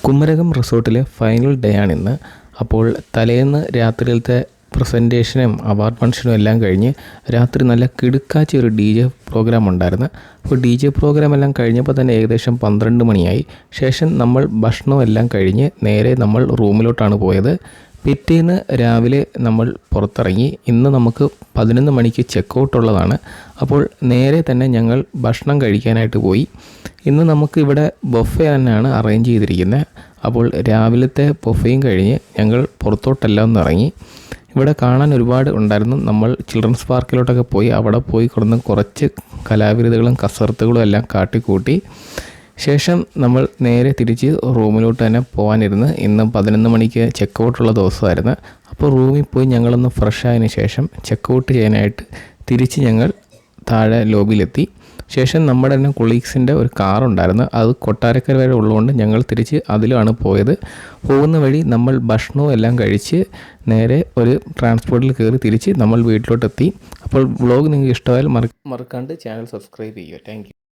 കുമരകം റിസോർട്ടിലെ final day ആണിന്ന്. അപ്പോൾ തലേന്ന് രാത്രിയിലത്തെ പ്രസൻറ്റേഷനും അവാർഡ് ഫംഗ്ഷനും എല്ലാം കഴിഞ്ഞ് രാത്രി നല്ല കിടുക്കാച്ചി ഒരു DJ പ്രോഗ്രാം ഉണ്ടായിരുന്നു. അപ്പോൾ DJ പ്രോഗ്രാം എല്ലാം കഴിഞ്ഞപ്പോൾ തന്നെ ഏകദേശം 12 മണിയായി. ശേഷം നമ്മൾ ഭക്ഷണം എല്ലാം കഴിഞ്ഞ് നേരെ നമ്മൾ റൂമിലോട്ടാണ് പോയത്. പിറ്റേന്ന് രാവിലെ നമ്മൾ പുറത്തിറങ്ങി. ഇന്ന് നമുക്ക് 11 മണിക്ക് ചെക്ക് ഔട്ട് ഉള്ളതാണ്. അപ്പോൾ നേരെ തന്നെ ഞങ്ങൾ ഭക്ഷണം കഴിക്കാനായിട്ട് പോയി. ഇന്ന് നമുക്ക് ഇവിടെ ബൊഫെ തന്നെയാണ് അറേഞ്ച് ചെയ്തിരിക്കുന്നത്. അപ്പോൾ രാവിലത്തെ ബൊഫയും കഴിഞ്ഞ് ഞങ്ങൾ പുറത്തോട്ടെല്ലാം ഒന്ന് ഇറങ്ങി. ഇവിടെ കാണാൻ ഒരുപാട് ഉണ്ടായിരുന്നു. നമ്മൾ ചിൽഡ്രൻസ് പാർക്കിലോട്ടൊക്കെ പോയി അവിടെ പോയി കിടന്ന് കുറച്ച് കലാവിരുതുകളും കസർത്തുകളും എല്ലാം കാട്ടിക്കൂട്ടി. ശേഷം നമ്മൾ നേരെ തിരിച്ച് റൂമിലോട്ട് തന്നെ പോകാനിരുന്ന്. ഇന്ന് 11 മണിക്ക് ചെക്ക് ഔട്ടുള്ള ദിവസമായിരുന്നു. അപ്പോൾ റൂമിൽ പോയി ഞങ്ങളൊന്ന് ഫ്രഷ് ആയതിന് ശേഷം ചെക്ക് ഔട്ട് ചെയ്യാനായിട്ട് തിരിച്ച് ഞങ്ങൾ താഴെ ലോബിയിലെത്തി. ശേഷം നമ്മുടെ തന്നെ കൊളീഗ്സിൻ്റെ ഒരു കാറുണ്ടായിരുന്നു. അത് കൊട്ടാരക്കര വരെ ഉള്ളതുകൊണ്ട് ഞങ്ങൾ തിരിച്ച് അതിലാണ് പോയത്. പോകുന്ന വഴി നമ്മൾ ഭക്ഷണവും എല്ലാം കഴിച്ച് നേരെ ഒരു ട്രാൻസ്പോർട്ടിൽ കയറി തിരിച്ച് നമ്മൾ വീട്ടിലോട്ടെത്തി. അപ്പോൾ വ്ളോഗ് നിങ്ങൾക്ക് ഇഷ്ടമായാൽ മറക്കാണ്ട് ചാനൽ സബ്സ്ക്രൈബ് ചെയ്യുക. Thank you.